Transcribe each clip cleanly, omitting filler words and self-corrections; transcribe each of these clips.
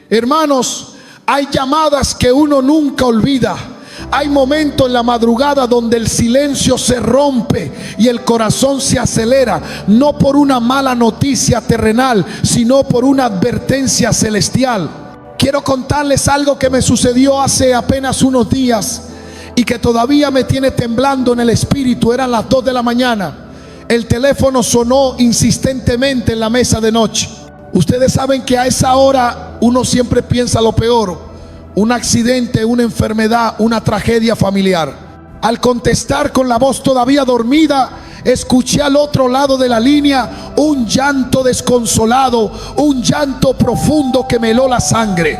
Hermanos, hay llamadas que uno nunca olvida. Hay momentos en la madrugada donde el silencio se rompe y el corazón se acelera, no por una mala noticia terrenal, sino por una advertencia celestial. Quiero contarles algo que me sucedió hace apenas unos días y que todavía me tiene temblando en el espíritu. Eran las 2 de la mañana. El teléfono sonó insistentemente en la mesa de noche. Ustedes saben que a esa hora uno siempre piensa lo peor: un accidente, una enfermedad, una tragedia familiar. Al contestar con la voz todavía dormida, escuché al otro lado de la línea un llanto desconsolado, un llanto profundo que me heló la sangre.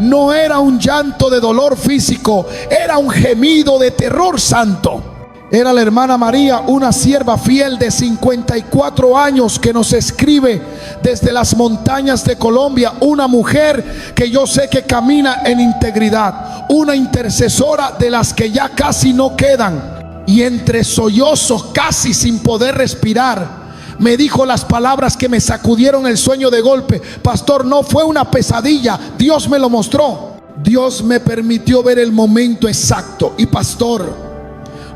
No era un llanto de dolor físico, era un gemido de terror santo. Era la hermana María, una sierva fiel de 54 años que nos escribe desde las montañas de Colombia. Una mujer que yo sé que camina en integridad, una intercesora de las que ya casi no quedan. Y entre sollozos, casi sin poder respirar, me dijo las palabras que me sacudieron el sueño de golpe: pastor, no fue una pesadilla, Dios me lo mostró. Dios me permitió ver el momento exacto. Y pastor,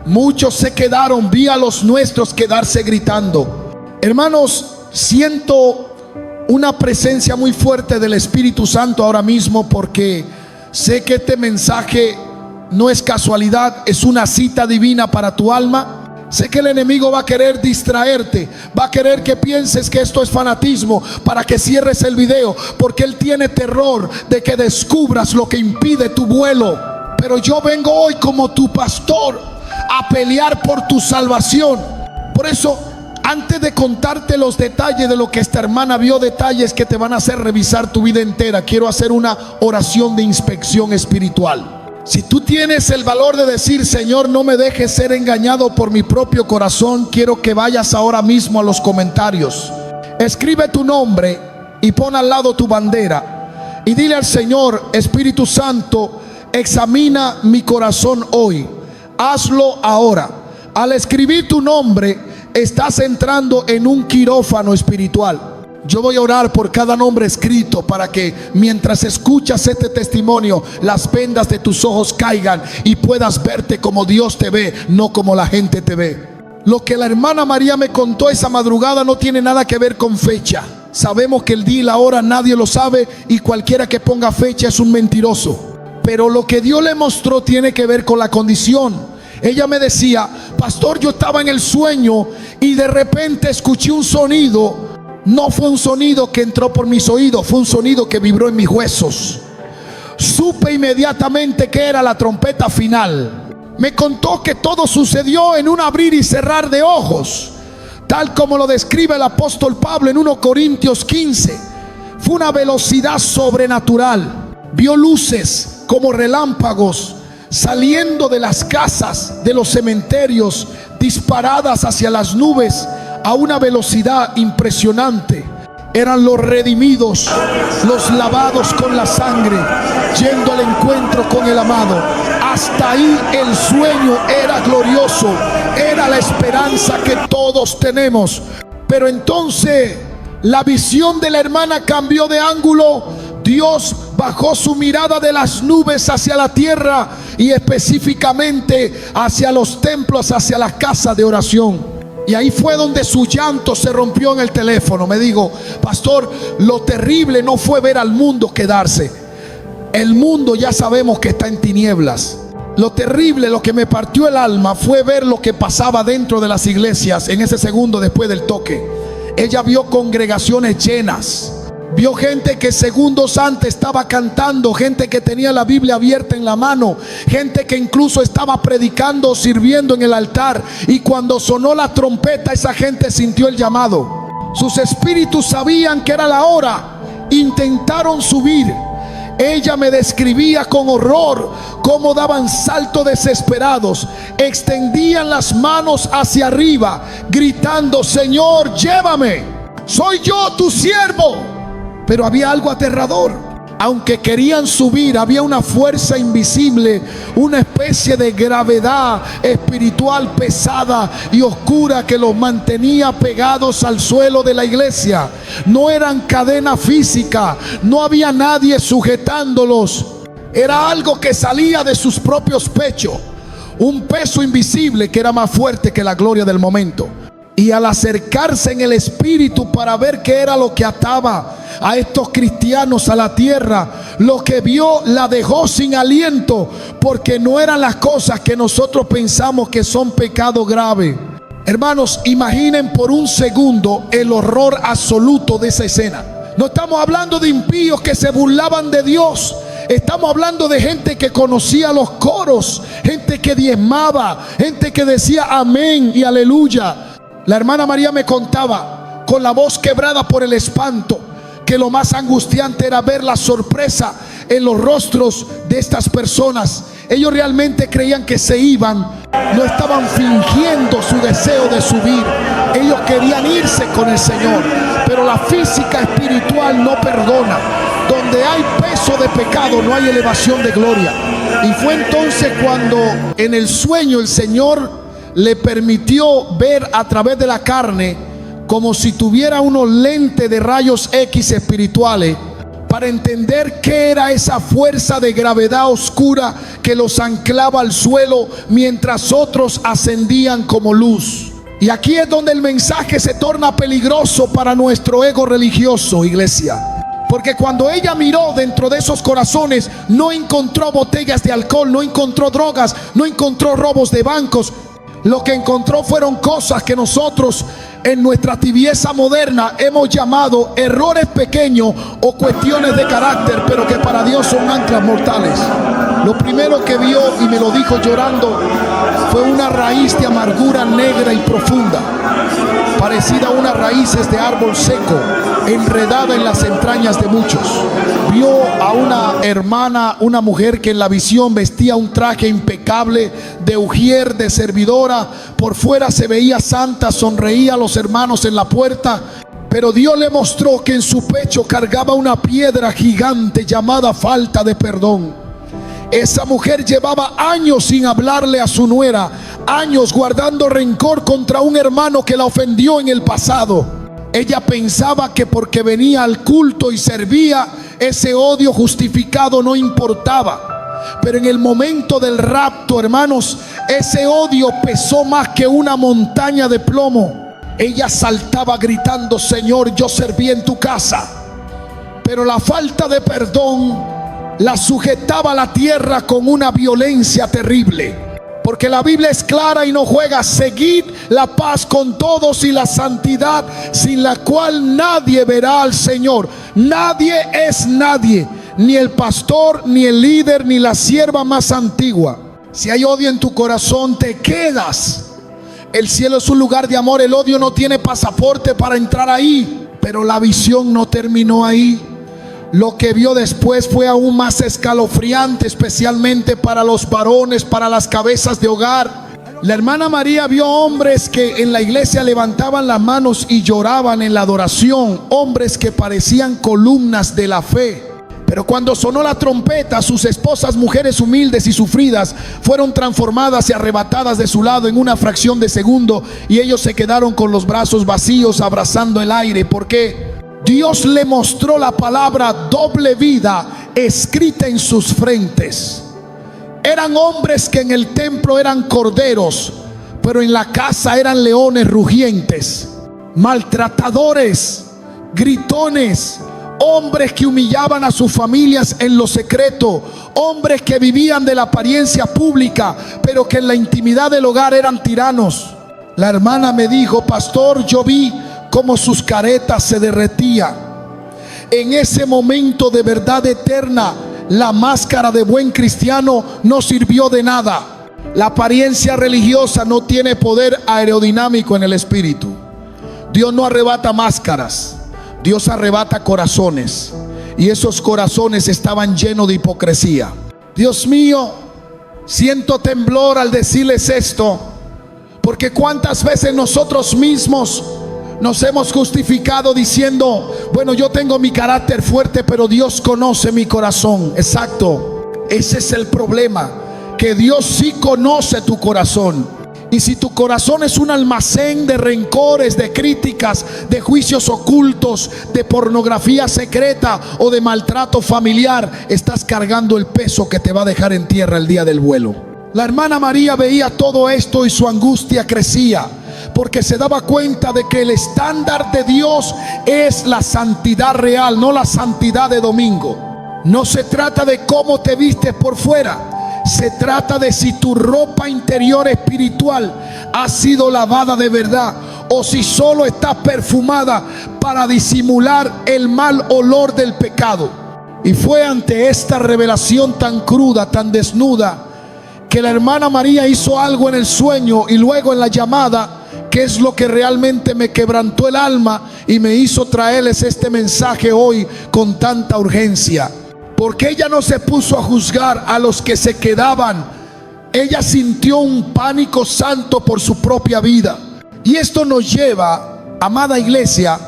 muchos se quedaron, vi a los nuestros quedarse gritando. Hermanos, siento una presencia muy fuerte del Espíritu Santo ahora mismo, porque sé que este mensaje no es casualidad, es una cita divina para tu alma. Sé que el enemigo va a querer distraerte, va a querer que pienses que esto es fanatismo para que cierres el video, porque él tiene terror de que descubras lo que impide tu vuelo. Pero yo vengo hoy como tu pastor a pelear por tu salvación. Por eso, antes de contarte los detalles de lo que esta hermana vio, detalles que te van a hacer revisar tu vida entera, quiero hacer una oración de inspección espiritual. Si tú tienes el valor de decir: Señor, no me dejes ser engañado por mi propio corazón, quiero que vayas ahora mismo a los comentarios, escribe tu nombre y pon al lado tu bandera y dile al Señor: Espíritu Santo, examina mi corazón hoy. Hazlo ahora. Al escribir tu nombre, estás entrando en un quirófano espiritual. Yo voy a orar por cada nombre escrito, para que mientras escuchas este testimonio, las vendas de tus ojos caigan y puedas verte como Dios te ve, no como la gente te ve. Lo que la hermana María me contó esa madrugada no tiene nada que ver con fecha. Sabemos que el día y la hora nadie lo sabe, y cualquiera que ponga fecha es un mentiroso. Pero lo que Dios le mostró tiene que ver con la condición. Ella me decía: pastor, yo estaba en el sueño y de repente escuché un sonido. No fue un sonido que entró por mis oídos, fue un sonido que vibró en mis huesos. Supe inmediatamente que era la trompeta final. Me contó que todo sucedió en un abrir y cerrar de ojos, tal como lo describe el apóstol Pablo en 1 Corintios 15. Fue una velocidad sobrenatural. Vio luces como relámpagos saliendo de las casas, de los cementerios, disparadas hacia las nubes a una velocidad impresionante. Eran los redimidos, los lavados con la sangre, yendo al encuentro con el amado. Hasta ahí el sueño era glorioso, era la esperanza que todos tenemos. Pero entonces la visión de la hermana cambió de ángulo. Dios bajó su mirada de las nubes hacia la tierra, y específicamente hacia los templos, hacia las casas de oración. Y ahí fue donde su llanto se rompió en el teléfono. Me dijo: pastor, lo terrible no fue ver al mundo quedarse. El mundo ya sabemos que está en tinieblas. Lo terrible, lo que me partió el alma, fue ver lo que pasaba dentro de las iglesias en ese segundo después del toque. Ella vio congregaciones llenas. Vio gente que segundos antes estaba cantando, gente que tenía la Biblia abierta en la mano, gente que incluso estaba predicando o sirviendo en el altar. Y cuando sonó la trompeta, esa gente sintió el llamado. Sus espíritus sabían que era la hora. Intentaron subir. Ella me describía con horror cómo daban saltos desesperados, extendían las manos hacia arriba, gritando: Señor, llévame, soy yo tu siervo. Pero había algo aterrador. aunque querían subir, había una fuerza invisible, una especie de gravedad espiritual pesada y oscura que los mantenía pegados al suelo de la iglesia. No eran cadena física, no había nadie sujetándolos. Era algo que salía de sus propios pechos, un peso invisible que era más fuerte que la gloria del momento. Y al acercarse en el espíritu para ver qué era lo que ataba a estos cristianos a la tierra, lo que vio la dejó sin aliento, porque no eran las cosas que nosotros pensamos que son pecado grave. Hermanos, imaginen por un segundo el horror absoluto de esa escena. No estamos hablando de impíos que se burlaban de Dios. Estamos hablando de gente que conocía los coros, gente que diezmaba, gente que decía amén y aleluya. La hermana María me contaba, con la voz quebrada por el espanto, que lo más angustiante era ver la sorpresa en los rostros de estas personas. Ellos realmente creían que se iban, no estaban fingiendo su deseo de subir. Ellos querían irse con el Señor, pero la física espiritual no perdona. Donde hay peso de pecado no hay elevación de gloria. Y fue entonces cuando en el sueño el Señor le permitió ver a través de la carne, como si tuviera unos lentes de rayos X espirituales, para entender qué era esa fuerza de gravedad oscura que los anclaba al suelo mientras otros ascendían como luz. Y aquí es donde el mensaje se torna peligroso para nuestro ego religioso, iglesia. Porque cuando ella miró dentro de esos corazones, no encontró botellas de alcohol, no encontró drogas, no encontró robos de bancos. Lo que encontró fueron cosas que nosotros en nuestra tibieza moderna hemos llamado errores pequeños o cuestiones de carácter, pero que para Dios son anclas mortales. Lo primero que vio, y me lo dijo llorando, fue una raíz de amargura negra y profunda, parecida a unas raíces de árbol seco, enredada en las entrañas de muchos. Vio a una hermana, una mujer que en la visión vestía un traje impecable de ujier, de servidora. Por fuera se veía santa, sonreía a los hermanos en la puerta, pero Dios le mostró que en su pecho cargaba una piedra gigante llamada falta de perdón. Esa mujer llevaba años sin hablarle a su nuera, años guardando rencor contra un hermano que la ofendió en el pasado. Ella pensaba que porque venía al culto y servía, ese odio justificado no importaba. Pero en el momento del rapto, hermanos, ese odio pesó más que una montaña de plomo. Ella saltaba gritando: Señor, yo serví en tu casa. Pero la falta de perdón la sujetaba a la tierra con una violencia terrible. Porque la Biblia es clara y no juega: seguid la paz con todos y la santidad, sin la cual nadie verá al Señor. Nadie es nadie, ni el pastor, ni el líder, ni la sierva más antigua. Si hay odio en tu corazón, te quedas. El cielo es un lugar de amor. El odio no tiene pasaporte para entrar ahí. Pero la visión no terminó ahí. Lo que vio después fue aún más escalofriante, especialmente para los varones, para las cabezas de hogar. La hermana María vio hombres que en la iglesia levantaban las manos y lloraban en la adoración, hombres que parecían columnas de la fe. Pero cuando sonó la trompeta, sus esposas, mujeres humildes y sufridas, fueron transformadas y arrebatadas de su lado en una fracción de segundo, y ellos se quedaron con los brazos vacíos, abrazando el aire. ¿Por qué? Dios le mostró la palabra doble vida escrita en sus frentes. Eran hombres que en el templo eran corderos, pero en la casa eran leones rugientes, maltratadores, gritones, hombres que humillaban a sus familias en lo secreto, hombres que vivían de la apariencia pública, pero que en la intimidad del hogar eran tiranos. La hermana me dijo: pastor, yo vi cómo sus caretas se derretían. En ese momento de verdad eterna, la máscara de buen cristiano no sirvió de nada. La apariencia religiosa no tiene poder aerodinámico en el espíritu. Dios no arrebata máscaras, Dios arrebata corazones. Y esos corazones estaban llenos de hipocresía. Dios mío, siento temblor al decirles esto, porque cuántas veces nosotros mismos Nos hemos justificado diciendo, bueno, yo tengo mi carácter fuerte, pero Dios conoce mi corazón. Exacto, ese es el problema, que Dios sí conoce tu corazón. Y si tu corazón es un almacén de rencores, de críticas, de juicios ocultos, de pornografía secreta o de maltrato familiar, estás cargando el peso que te va a dejar en tierra el día del vuelo. La hermana María veía todo esto y su angustia crecía, porque se daba cuenta de que el estándar de Dios es la santidad real, no la santidad de domingo. No se trata de cómo te vistes por fuera. Se trata de si tu ropa interior espiritual ha sido lavada de verdad, o si solo está perfumada para disimular el mal olor del pecado. Y fue ante esta revelación tan cruda, tan desnuda, que la hermana María hizo algo en el sueño y luego en la llamada, que es lo que realmente me quebrantó el alma y me hizo traerles este mensaje hoy con tanta urgencia. Porque ella no se puso a juzgar a los que se quedaban. Ella sintió un pánico santo por su propia vida. Y esto nos lleva, amada iglesia,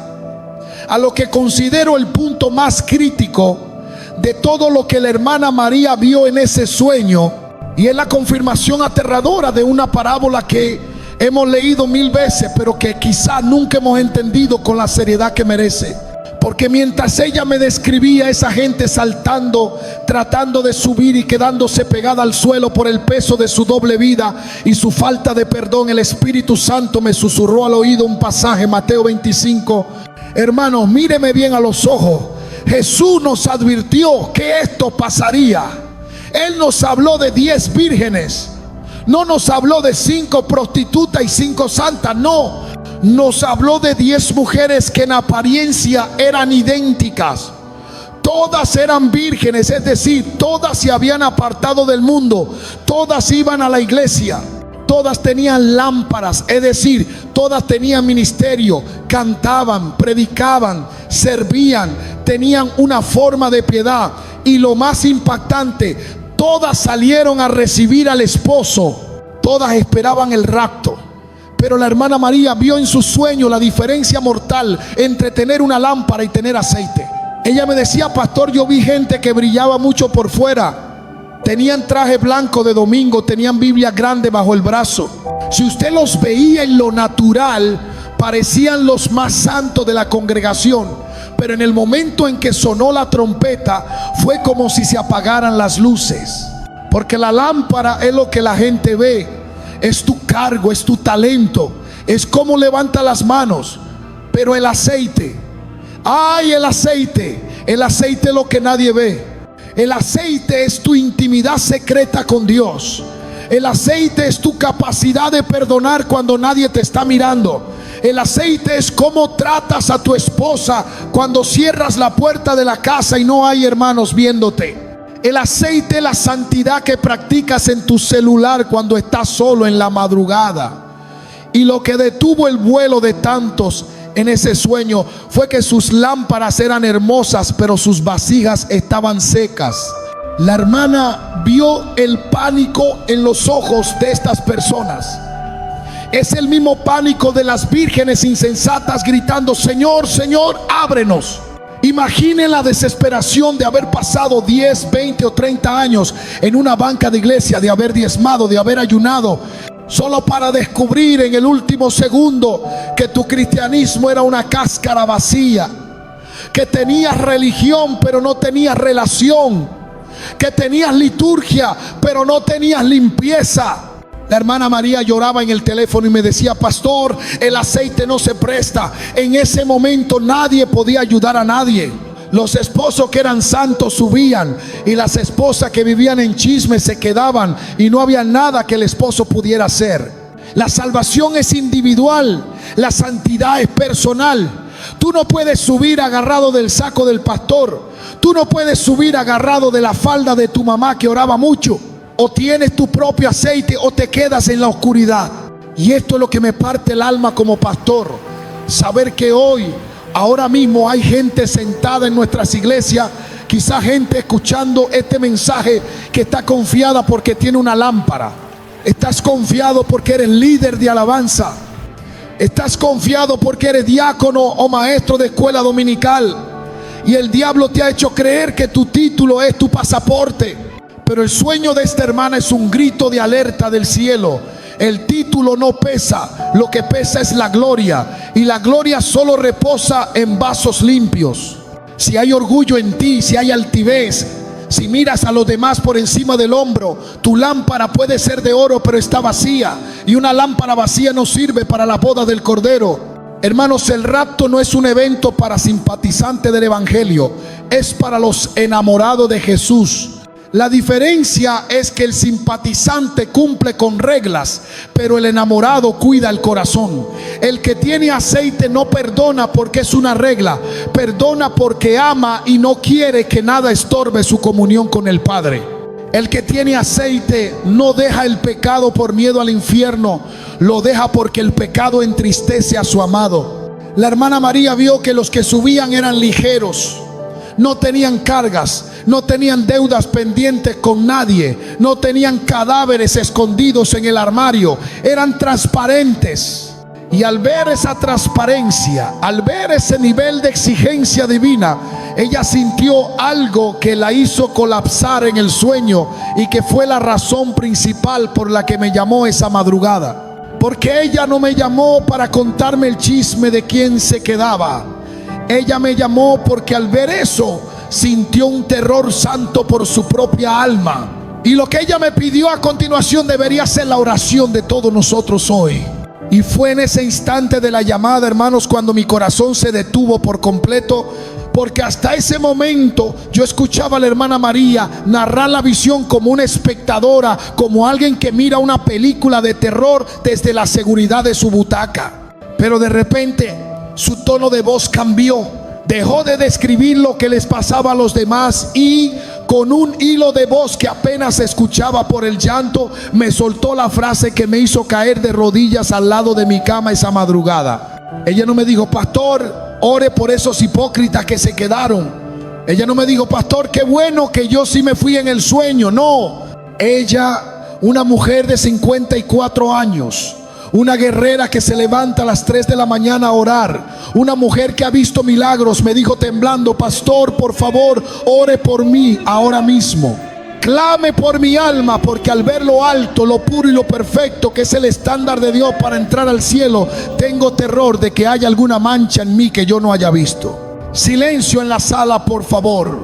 a lo que considero el punto más crítico de todo lo que la hermana María vio en ese sueño. Y es la confirmación aterradora de una parábola que hemos leído 1000 veces, pero que quizá nunca hemos entendido con la seriedad que merece. Porque mientras ella me describía esa gente saltando, tratando de subir y quedándose pegada al suelo por el peso de su doble vida y su falta de perdón, el Espíritu Santo me susurró al oído un pasaje, Mateo 25. Hermanos, míreme bien a los ojos. Jesús nos advirtió que esto pasaría. Él nos habló de 10 vírgenes. No nos habló de 5 prostitutas y 5 santas, no. Nos habló de 10 mujeres que en apariencia eran idénticas. Todas eran vírgenes, es decir, todas se habían apartado del mundo. Todas iban a la iglesia. Todas tenían lámparas, es decir, todas tenían ministerio. Cantaban, predicaban, servían, tenían una forma de piedad. Y lo más impactante, todas salieron a recibir al esposo. Todas esperaban el rapto. Pero la hermana María vio en su sueño la diferencia mortal entre tener una lámpara y tener aceite. Ella me decía, pastor, yo vi gente que brillaba mucho por fuera. Tenían traje blanco de domingo, tenían Biblia grande bajo el brazo. Si usted los veía en lo natural, parecían los más santos de la congregación. Pero en el momento en que sonó la trompeta, fue como si se apagaran las luces. Porque la lámpara es lo que la gente ve. Es tu cargo, es tu talento, es cómo levanta las manos. Pero el aceite, ay, el aceite es lo que nadie ve. El aceite es tu intimidad secreta con Dios. El aceite es tu capacidad de perdonar cuando nadie te está mirando. El aceite es cómo tratas a tu esposa cuando cierras la puerta de la casa y no hay hermanos viéndote. El aceite es la santidad que practicas en tu celular cuando estás solo en la madrugada. Y lo que detuvo el vuelo de tantos en ese sueño fue que sus lámparas eran hermosas, pero sus vasijas estaban secas. La hermana vio el pánico en los ojos de estas personas. Es el mismo pánico de las vírgenes insensatas gritando, Señor, Señor, ábrenos. Imaginen la desesperación de haber pasado 10, 20 o 30 años en una banca de iglesia, de haber diezmado, de haber ayunado, solo para descubrir en el último segundo que tu cristianismo era una cáscara vacía, que tenías religión pero no tenías relación, que tenías liturgia pero no tenías limpieza. La hermana María lloraba en el teléfono y me decía, pastor, el aceite no se presta. En ese momento nadie podía ayudar a nadie. Los esposos que eran santos subían y las esposas que vivían en chisme se quedaban y no había nada que el esposo pudiera hacer. La salvación es individual, la santidad es personal. Tú no puedes subir agarrado del saco del pastor. Tú no puedes subir agarrado de la falda de tu mamá que oraba mucho. O tienes tu propio aceite o te quedas en la oscuridad. Y esto es lo que me parte el alma como pastor. Saber que hoy, ahora mismo hay gente sentada en nuestras iglesias, quizá gente escuchando este mensaje que está confiada porque tiene una lámpara. Estás confiado porque eres líder de alabanza. Estás confiado porque eres diácono o maestro de escuela dominical, y el diablo te ha hecho creer que tu título es tu pasaporte. Pero el sueño de esta hermana es un grito de alerta del cielo. El título no pesa, lo que pesa es la gloria, y la gloria solo reposa en vasos limpios. Si hay orgullo en ti, si hay altivez, si miras a los demás por encima del hombro, tu lámpara puede ser de oro pero está vacía, y una lámpara vacía no sirve para la boda del Cordero. Hermanos, el rapto no es un evento para simpatizantes del evangelio, es para los enamorados de Jesús. La diferencia es que el simpatizante cumple con reglas, pero el enamorado cuida el corazón. El que tiene aceite no perdona porque es una regla, perdona porque ama y no quiere que nada estorbe su comunión con el Padre. El que tiene aceite no deja el pecado por miedo al infierno, lo deja porque el pecado entristece a su amado. La hermana María vio que los que subían eran ligeros, no tenían cargas, no tenían deudas pendientes con nadie, no tenían cadáveres escondidos en el armario, eran transparentes. Y al ver esa transparencia, al ver ese nivel de exigencia divina, ella sintió algo que la hizo colapsar en el sueño, y que fue la razón principal por la que me llamó esa madrugada. Porque ella no me llamó para contarme el chisme de quién se quedaba. Ella me llamó porque al ver eso sintió un terror santo por su propia alma. Y lo que ella me pidió a continuación debería ser la oración de todos nosotros hoy. Y fue en ese instante de la llamada, hermanos, cuando mi corazón se detuvo por completo, porque hasta ese momento yo escuchaba a la hermana María narrar la visión como una espectadora, como alguien que mira una película de terror desde la seguridad de su butaca. Pero de repente su tono de voz cambió, dejó de describir lo que les pasaba a los demás, y con un hilo de voz que apenas se escuchaba por el llanto, me soltó la frase que me hizo caer de rodillas al lado de mi cama esa madrugada. Ella no me dijo: pastor, ore por esos hipócritas que se quedaron. Ella no me dijo: pastor, qué bueno que yo sí me fui en el sueño. No, ella, una mujer de 54 años, una guerrera que se levanta a las 3 de la mañana a orar, una mujer que ha visto milagros, me dijo temblando: pastor, por favor, ore por mí ahora mismo. Clame por mi alma, porque al ver lo alto, lo puro y lo perfecto que es el estándar de Dios para entrar al cielo, tengo terror de que haya alguna mancha en mí que yo no haya visto. Silencio en la sala, por favor.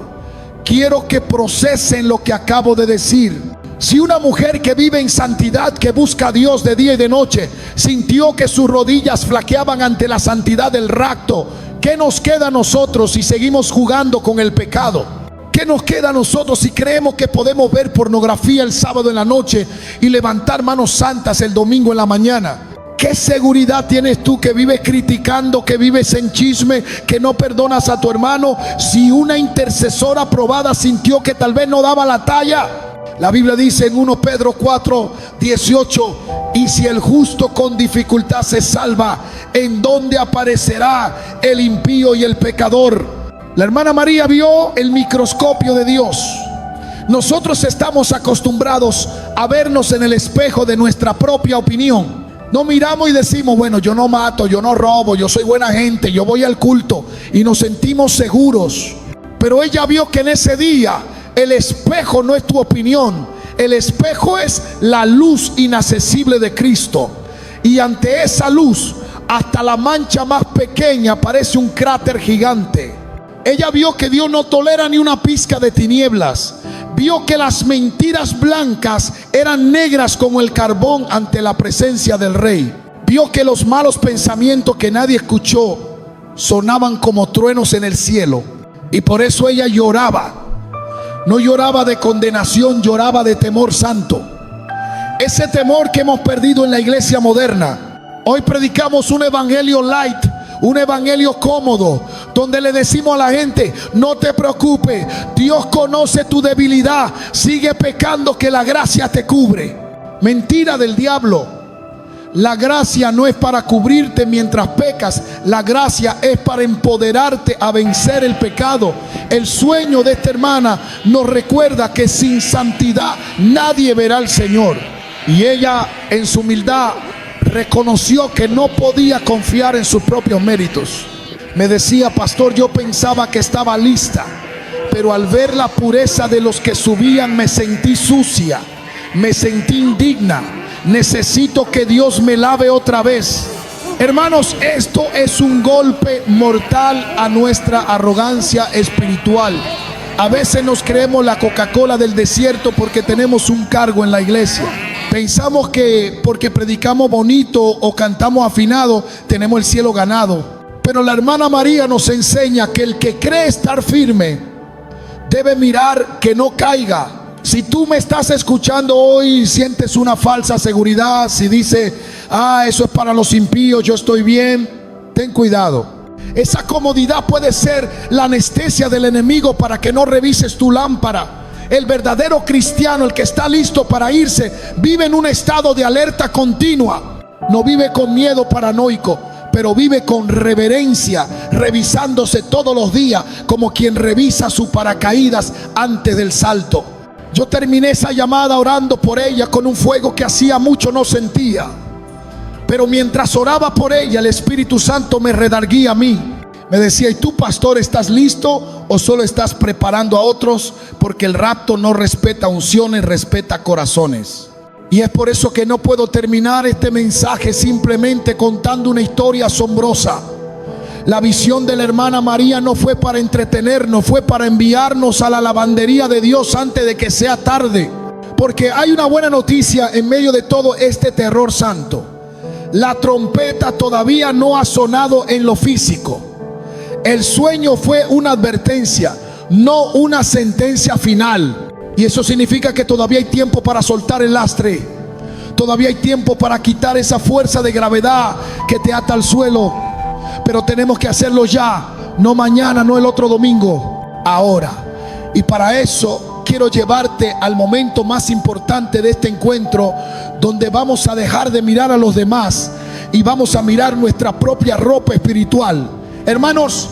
Quiero que procesen lo que acabo de decir. Si una mujer que vive en santidad, que busca a Dios de día y de noche, sintió que sus rodillas flaqueaban ante la santidad del rapto, ¿qué nos queda a nosotros si seguimos jugando con el pecado? ¿Qué nos queda a nosotros si creemos que podemos ver pornografía el sábado en la noche y levantar manos santas el domingo en la mañana? ¿Qué seguridad tienes tú que vives criticando, que vives en chisme, que no perdonas a tu hermano, si una intercesora probada sintió que tal vez no daba la talla? La Biblia dice en 1 Pedro 4:18: y si el justo con dificultad se salva, ¿en dónde aparecerá el impío y el pecador? La hermana María vio el microscopio de Dios. Nosotros estamos acostumbrados a vernos en el espejo de nuestra propia opinión. No miramos y decimos: bueno, yo no mato, yo no robo, yo soy buena gente, yo voy al culto, y nos sentimos seguros. Pero ella vio que en ese día el espejo no es tu opinión, el espejo es la luz inaccesible de Cristo. Y ante esa luz, hasta la mancha más pequeña parece un cráter gigante. Ella vio que Dios no tolera ni una pizca de tinieblas. Vio que las mentiras blancas eran negras como el carbón ante la presencia del Rey. Vio que los malos pensamientos que nadie escuchó sonaban como truenos en el cielo. Y por eso ella lloraba. No lloraba de condenación, lloraba de temor santo. Ese temor que hemos perdido en la iglesia moderna. Hoy predicamos un evangelio light, un evangelio cómodo, donde le decimos a la gente: no te preocupes, Dios conoce tu debilidad, sigue pecando que la gracia te cubre. Mentira del diablo. La gracia no es para cubrirte mientras pecas, la gracia es para empoderarte a vencer el pecado. El sueño de esta hermana nos recuerda que sin santidad nadie verá al Señor. Y ella, en su humildad, reconoció que no podía confiar en sus propios méritos. Me decía: pastor, yo pensaba que estaba lista, pero al ver la pureza de los que subían me sentí sucia, me sentí indigna. Necesito que Dios me lave otra vez. Hermanos, esto es un golpe mortal a nuestra arrogancia espiritual. A veces nos creemos la Coca-Cola del desierto porque tenemos un cargo en la iglesia. Pensamos que porque predicamos bonito o cantamos afinado tenemos el cielo ganado. Pero la hermana María nos enseña que el que cree estar firme debe mirar que no caiga. Si tú me estás escuchando hoy y sientes una falsa seguridad, si dices: eso es para los impíos, yo estoy bien, ten cuidado. Esa comodidad puede ser la anestesia del enemigo para que no revises tu lámpara. El verdadero cristiano, el que está listo para irse, vive en un estado de alerta continua. No vive con miedo paranoico, pero vive con reverencia, revisándose todos los días como quien revisa su paracaídas antes del salto. Yo terminé esa llamada orando por ella con un fuego que hacía mucho no sentía. Pero mientras oraba por ella, el Espíritu Santo me redarguía a mí. Me decía: ¿y tú, pastor, estás listo o solo estás preparando a otros? Porque el rapto no respeta unciones, respeta corazones. Y es por eso que no puedo terminar este mensaje simplemente contando una historia asombrosa. La visión de la hermana María no fue para entretenernos, fue para enviarnos a la lavandería de Dios antes de que sea tarde. Porque hay una buena noticia en medio de todo este terror santo. La trompeta todavía no ha sonado en lo físico. El sueño fue una advertencia, no una sentencia final. Y eso significa que todavía hay tiempo para soltar el lastre. Todavía hay tiempo para quitar esa fuerza de gravedad que te ata al suelo. Pero tenemos que hacerlo ya, no mañana, no el otro domingo, ahora. Y para eso quiero llevarte al momento más importante de este encuentro, donde vamos a dejar de mirar a los demás y vamos a mirar nuestra propia ropa espiritual. Hermanos,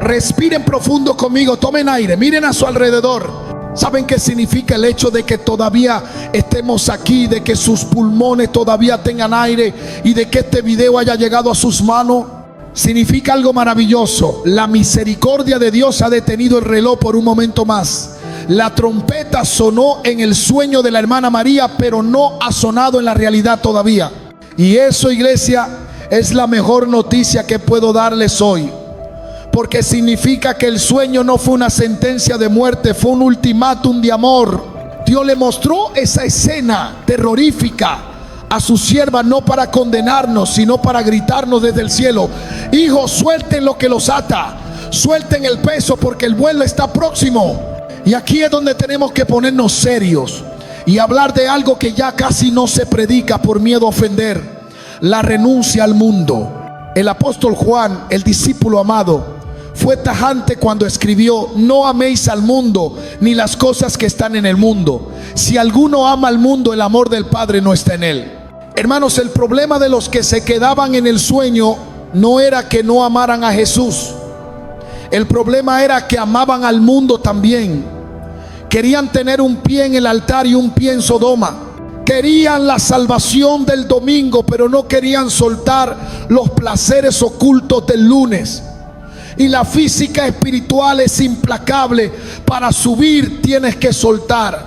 respiren profundo conmigo, tomen aire, miren a su alrededor. ¿Saben qué significa el hecho de que todavía estemos aquí, de que sus pulmones todavía tengan aire y de que este video haya llegado a sus manos? Significa algo maravilloso. La misericordia de Dios ha detenido el reloj por un momento más. La trompeta sonó en el sueño de la hermana María, pero no ha sonado en la realidad todavía. Y eso, iglesia, es la mejor noticia que puedo darles hoy. Porque significa que el sueño no fue una sentencia de muerte, fue un ultimátum de amor. Dios le mostró esa escena terrorífica a su sierva, no para condenarnos, sino para gritarnos desde el cielo: hijos, suelten lo que los ata, suelten el peso, porque el vuelo está próximo. Y aquí es donde tenemos que ponernos serios y hablar de algo que ya casi no se predica por miedo a ofender: la renuncia al mundo. El apóstol Juan, el discípulo amado, fue tajante cuando escribió: no améis al mundo ni las cosas que están en el mundo. Si alguno ama al mundo, el amor del Padre no está en él. Hermanos, el problema de los que se quedaban en el sueño no era que no amaran a Jesús. El problema era que amaban al mundo también. Querían tener un pie en el altar y un pie en Sodoma. Querían la salvación del domingo, pero no querían soltar los placeres ocultos del lunes. Y la física espiritual es implacable. Para subir tienes que soltar.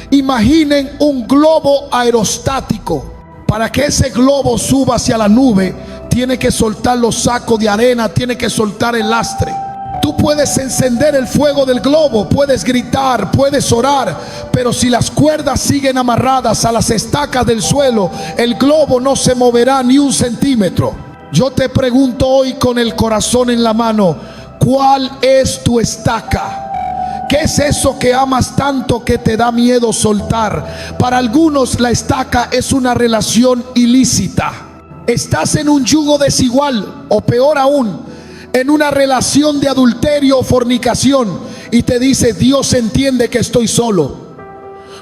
Imaginen un globo aerostático. Para que ese globo suba hacia la nube, tiene que soltar los sacos de arena, tiene que soltar el lastre. Tú puedes encender el fuego del globo, puedes gritar, puedes orar, pero si las cuerdas siguen amarradas a las estacas del suelo, el globo no se moverá ni un centímetro. Yo te pregunto hoy con el corazón en la mano: ¿cuál es tu estaca? ¿Qué es eso que amas tanto que te da miedo soltar? Para algunos la estaca es una relación ilícita. Estás en un yugo desigual, o peor aún, en una relación de adulterio o fornicación, y te dice: Dios entiende que estoy solo.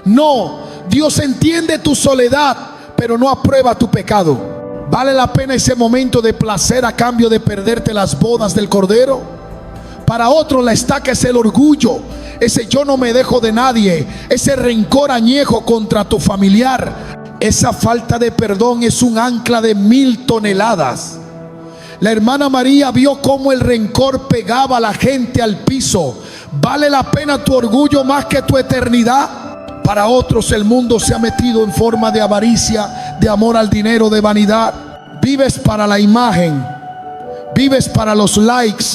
No, Dios entiende tu soledad, pero no aprueba tu pecado. ¿Vale la pena ese momento de placer a cambio de perderte las bodas del Cordero? Para otros la estaca es el orgullo, ese yo no me dejo de nadie, ese rencor añejo contra tu familiar. Esa falta de perdón es un ancla de 1000 toneladas. La hermana María vio cómo el rencor pegaba a la gente al piso. ¿Vale la pena tu orgullo más que tu eternidad? Para otros el mundo se ha metido en forma de avaricia, de amor al dinero, de vanidad. Vives para la imagen, vives para los likes,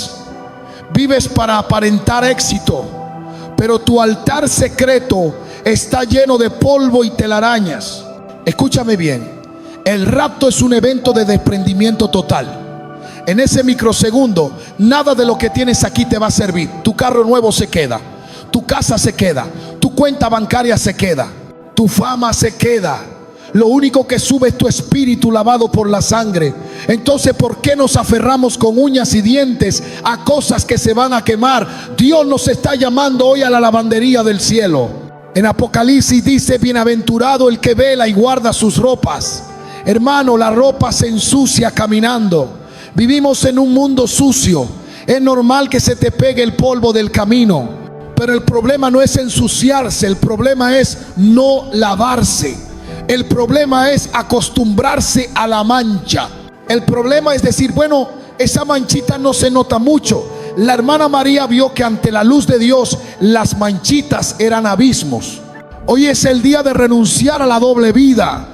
vives para aparentar éxito, pero tu altar secreto está lleno de polvo y telarañas. Escúchame bien, el rapto es un evento de desprendimiento total. En ese microsegundo, nada de lo que tienes aquí te va a servir. Tu carro nuevo se queda, tu casa se queda, tu cuenta bancaria se queda, tu fama se queda. Lo único que sube es tu espíritu lavado por la sangre. Entonces, ¿por qué nos aferramos con uñas y dientes a cosas que se van a quemar? Dios nos está llamando hoy a la lavandería del cielo. En Apocalipsis dice: bienaventurado el que vela y guarda sus ropas. Hermano, la ropa se ensucia caminando. Vivimos en un mundo sucio. Es normal que se te pegue el polvo del camino, pero el problema no es ensuciarse, el problema es no lavarse. El problema es acostumbrarse a la mancha. El problema es decir, bueno, esa manchita no se nota mucho. La hermana María vio que ante la luz de Dios las manchitas eran abismos. Hoy es el día de renunciar a la doble vida.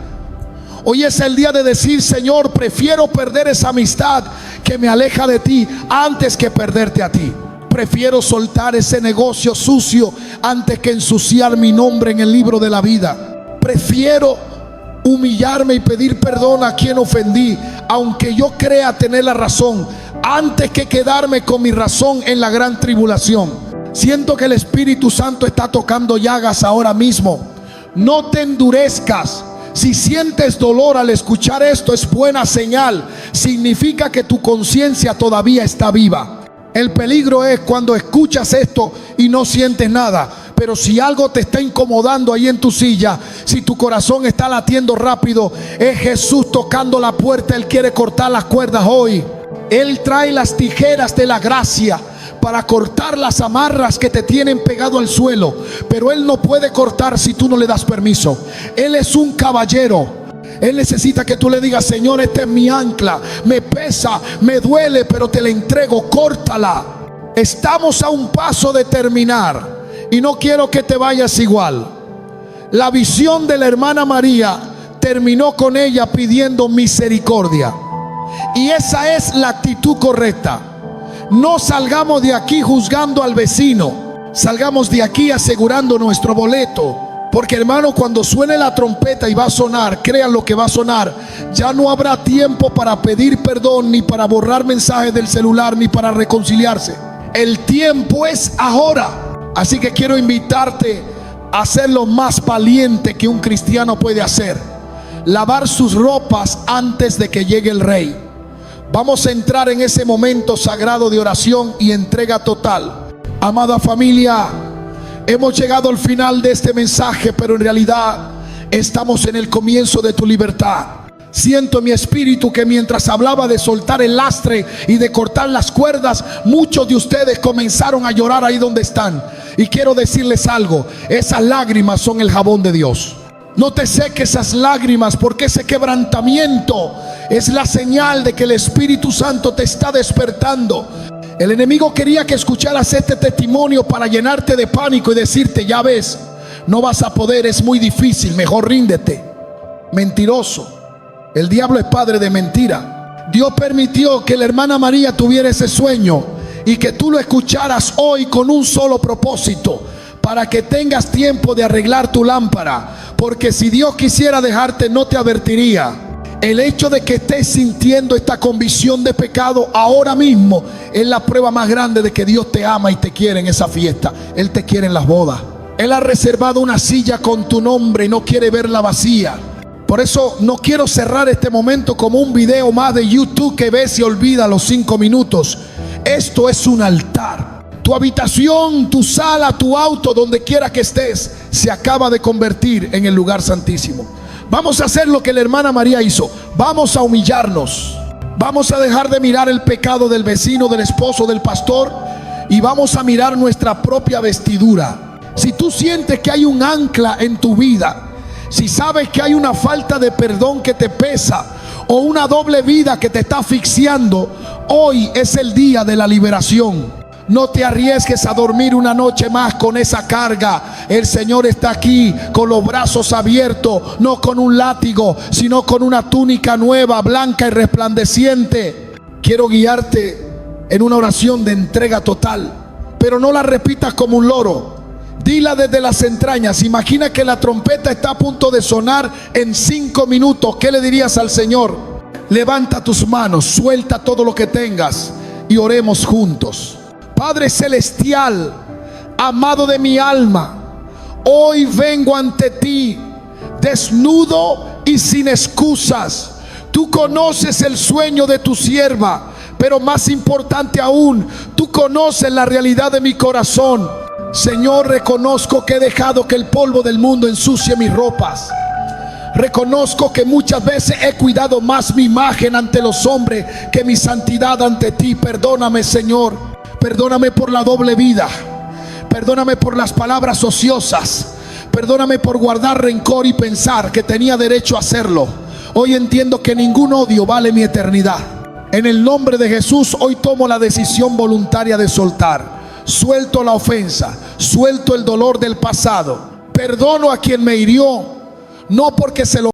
Hoy es el día de decir: Señor, prefiero perder esa amistad que me aleja de ti antes que perderte a ti. Prefiero soltar ese negocio sucio antes que ensuciar mi nombre en el libro de la vida. Prefiero humillarme y pedir perdón a quien ofendí, aunque yo crea tener la razón, antes que quedarme con mi razón en la gran tribulación. Siento que el Espíritu Santo está tocando llagas ahora mismo. No te endurezcas. Si sientes dolor al escuchar esto, es buena señal. Significa que tu conciencia todavía está viva. El peligro es cuando escuchas esto y no sientes nada. Pero si algo te está incomodando ahí en tu silla, si tu corazón está latiendo rápido, es Jesús tocando la puerta. Él quiere cortar las cuerdas hoy. Él trae las tijeras de la gracia para cortar las amarras que te tienen pegado al suelo, pero Él no puede cortar si tú no le das permiso. Él es un caballero. Él necesita que tú le digas: Señor, esta es mi ancla, me pesa, me duele, pero te la entrego, córtala. Estamos a un paso de terminar y no quiero que te vayas igual. La visión de la hermana María terminó con ella pidiendo misericordia, y esa es la actitud correcta. No salgamos de aquí juzgando al vecino, salgamos de aquí asegurando nuestro boleto. Porque, hermano, cuando suene la trompeta y va a sonar, crean lo que va a sonar, ya no habrá tiempo para pedir perdón, ni para borrar mensajes del celular, ni para reconciliarse. El tiempo es ahora. Así que quiero invitarte a ser lo más valiente que un cristiano puede hacer: lavar sus ropas antes de que llegue el rey. Vamos a entrar en ese momento sagrado de oración y entrega total. Amada familia, hemos llegado al final de este mensaje, pero en realidad estamos en el comienzo de tu libertad. Siento en mi espíritu que mientras hablaba de soltar el lastre y de cortar las cuerdas, muchos de ustedes comenzaron a llorar ahí donde están. Y quiero decirles algo: esas lágrimas son el jabón de Dios. No te seques esas lágrimas, porque ese quebrantamiento es la señal de que el Espíritu Santo te está despertando. El enemigo quería que escucharas este testimonio para llenarte de pánico y decirte: ya ves, no vas a poder, es muy difícil, mejor ríndete. Mentiroso. El diablo es padre de mentira. Dios permitió que la hermana María tuviera ese sueño y que tú lo escucharas hoy con un solo propósito: para que tengas tiempo de arreglar tu lámpara. Porque si Dios quisiera dejarte, no te advertiría. El hecho de que estés sintiendo esta convicción de pecado ahora mismo es la prueba más grande de que Dios te ama y te quiere en esa fiesta. Él te quiere en las bodas. Él ha reservado una silla con tu nombre y no quiere verla vacía. Por eso no quiero cerrar este momento como un video más de YouTube que ves y olvida los 5 minutos. Esto es un altar. Tu habitación, tu sala, tu auto, donde quiera que estés, se acaba de convertir en el lugar santísimo. Vamos a hacer lo que la hermana María hizo. Vamos a humillarnos. Vamos a dejar de mirar el pecado del vecino, del esposo, del pastor, y vamos a mirar nuestra propia vestidura. Si tú sientes que hay un ancla en tu vida Si sabes que hay una falta de perdón que te pesa, o una doble vida que te está asfixiando, hoy es el día de la liberación. No te arriesgues a dormir una noche más con esa carga. El Señor está aquí con los brazos abiertos, no con un látigo, sino con una túnica nueva, blanca y resplandeciente. Quiero guiarte en una oración de entrega total, pero no la repitas como un loro. Dila desde las entrañas. Imagina que la trompeta está a punto de sonar en 5 minutos. ¿Qué le dirías al Señor? Levanta tus manos, suelta todo lo que tengas y oremos juntos. Padre celestial, amado de mi alma, hoy vengo ante ti desnudo y sin excusas. Tú conoces el sueño de tu sierva, pero más importante aún, tú conoces la realidad de mi corazón. Señor, reconozco que he dejado que el polvo del mundo ensucie mis ropas. Reconozco que muchas veces he cuidado más mi imagen ante los hombres que mi santidad ante ti. Perdóname, Señor. Perdóname por la doble vida. Perdóname por las palabras ociosas. Perdóname por guardar rencor y pensar que tenía derecho a hacerlo. Hoy entiendo que ningún odio vale mi eternidad. En el nombre de Jesús, hoy tomo la decisión voluntaria de soltar. Suelto la ofensa, suelto el dolor del pasado. Perdono a quien me hirió, no porque se lo